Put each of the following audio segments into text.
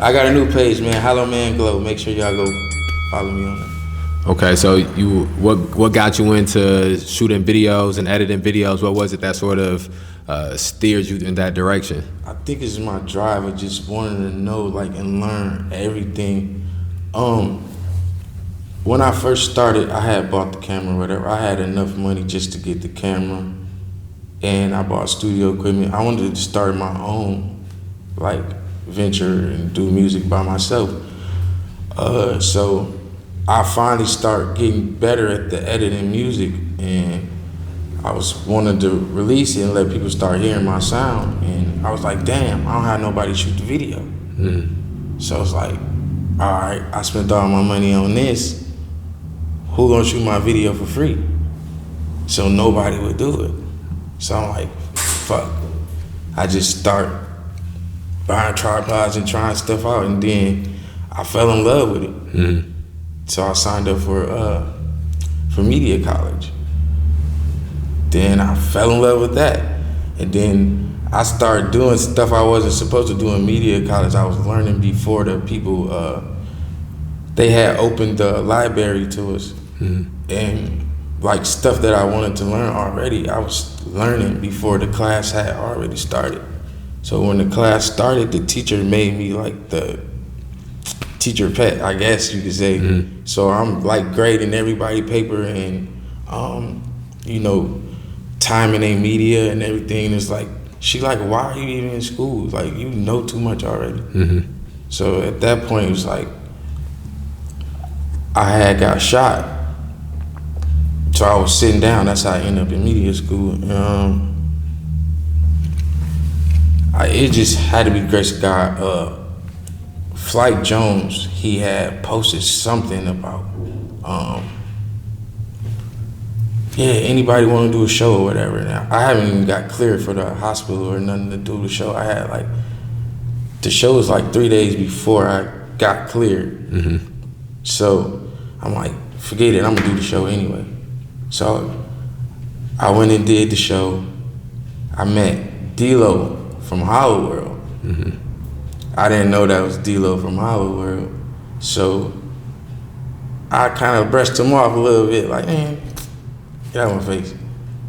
I got a new page, man. Hello Man Glow. Make sure y'all go follow me on that. Okay, so what got you into shooting videos and editing videos? What was it that sort of steered you in that direction? I think it's my drive of just wanting to know, like, and learn everything. When I first started, I had bought the camera, whatever. I had enough money just to get the camera, and I bought studio equipment. I wanted to start my own, like, venture and do music by myself. So I finally started getting better at the editing music, and I was wanting to release it and let people start hearing my sound. And I was like, damn, I don't have nobody to shoot the video. So I was like, all right, I spent all my money on this. Who gonna shoot my video for free? So nobody would do it. So I'm like, fuck. I just start buying tripods and trying stuff out, and then I fell in love with it. So I signed up for media college. Then I fell in love with that. And then I started doing stuff I wasn't supposed to do in media college. I was learning before the people, they had opened the library to us. And like stuff that I wanted to learn already, I was learning before the class had already started. So when the class started, the teacher made me like the teacher pet, I guess you could say. So I'm like grading everybody paper and, you know, timing a media and everything. It's like, she like, why are you even in school? Like, you know too much already. So at that point, it was like, I had got shot. So I was sitting down, that's how I ended up in media school. It just had to be grace of God. Flight Jones, he had posted something about, anybody want to do a show or whatever. Now, I haven't even got cleared for the hospital or nothing to do the show. I had like, the show was like 3 days before I got cleared. So I'm like, forget it, I'm gonna do the show anyway. So I went and did the show. I met D-Lo from Hollow World. I didn't know that was D-Lo from Hollow World. So I kind of brushed him off a little bit, like, man, get out of my face.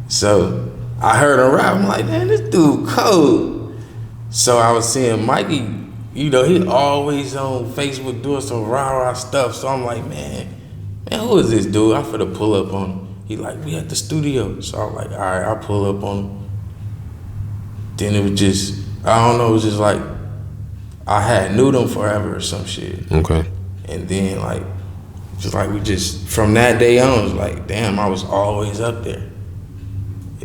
So I heard him rap, I'm like, man, this dude cold. So I was seeing Mikey, you know, he always on Facebook doing some rah-rah stuff. So I'm like, man, who is this dude? I'm finna pull up on him. He like, we at the studio. So I'm like, all right, I'll pull up on him. Then it was just, I don't know, it was just like, I had knew them forever or some shit. Okay. And then like, just like we just, from that day on, it was like, damn, I was always up there.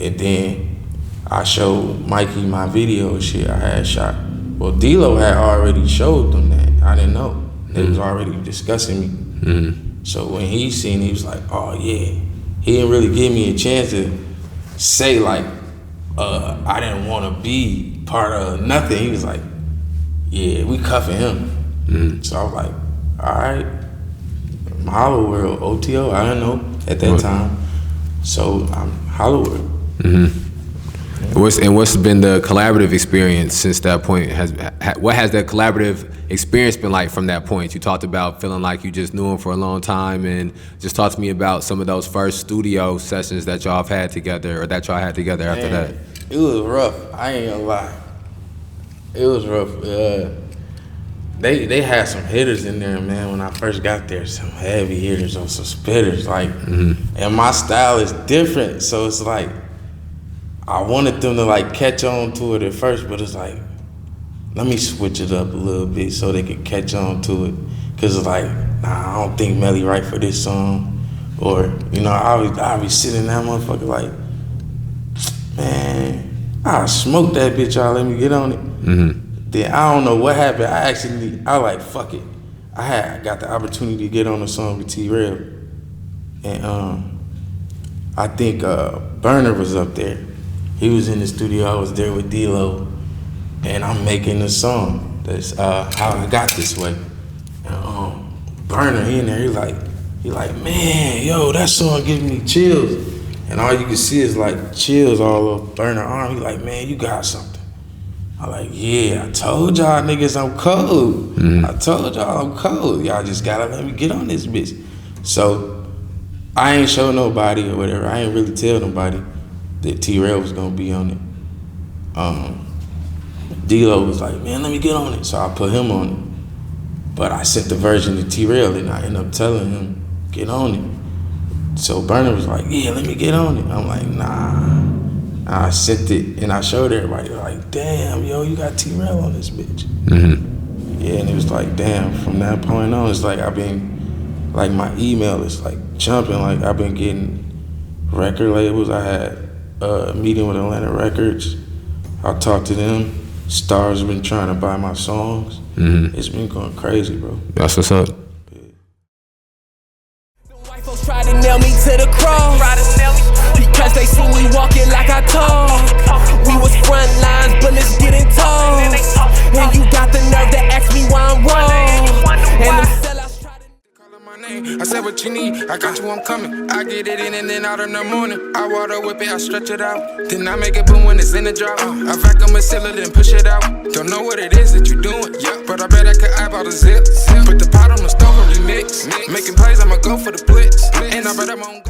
And then I showed Mikey my video and shit I had shot. Well, D-Lo had already showed them that. I didn't know. They was already discussing me. So when he seen it, he was like, oh yeah. He didn't really give me a chance to say like, I didn't want to be part of nothing. He was like, yeah, we cuffing him. So I was like, all right, Hollow World, OTO, I didn't know at that time. So I'm Hollow World. What's been the collaborative experience since that point? What has that collaborative experience been like from that point? You talked about feeling like you just knew him for a long time, and just talk to me about some of those first studio sessions that y'all have had together, or that y'all had together after that. It was rough, I ain't gonna lie. It was rough. They had some hitters in there, man, when I first got there, some heavy hitters on some spitters, like, and my style is different, so it's like, I wanted them to like catch on to it at first, but it's like, let me switch it up a little bit so they could catch on to it. Cause it's like, nah, I don't think Mely right for this song. Or, you know, I'll be sitting in that motherfucker like, man, I'll smoke that bitch, y'all let me get on it. Then I don't know what happened. I like, fuck it. I got the opportunity to get on a song with T-Rail. And I think Burner was up there. He was in the studio, I was there with D-Lo, and I'm making the song. That's How I Got This Way. And Burner, he in there, he like, man, yo, that song gives me chills. And all you can see is like chills all over Burner arm. He like, man, you got something. I'm like, yeah, I told y'all niggas I'm cold. I told y'all I'm cold. Y'all just gotta let me get on this bitch. So I ain't show nobody or whatever. I ain't really tell nobody that T-Rail was gonna be on it. D-Lo was like, man, let me get on it. So I put him on it. But I sent the version to T-Rail and I ended up telling him, get on it. So Burner was like, yeah, let me get on it. I'm like, nah. I sent it and I showed everybody, like, damn, yo, you got T-Rail on this bitch. Yeah, and it was like, damn, from that point on, it's like I've been, like my email is like jumping, like I've been getting record labels. I had a meeting with Atlantic Records. I talked to them. Stars have been trying to buy my songs. It's been going crazy, bro. That's what's up. White folks try to nail me to the cross because they see me walking like I talk. We was front lines, bullets getting tall. And you got the nerve to ask me why I'm wrong. And them sellouts try to Calling my name, I said what you need, I got you, I'm coming. I get it in and then out in the morning. I water whip it, I stretch it out. Then I make it boom when it's in the drop. I vacuum and seal it and push it out. Don't know what it is that you doing, but I bet I could eyeball the zip. Put the pot on the stove and remix. Making plays, I'ma go for the blitz. And I bet I'm on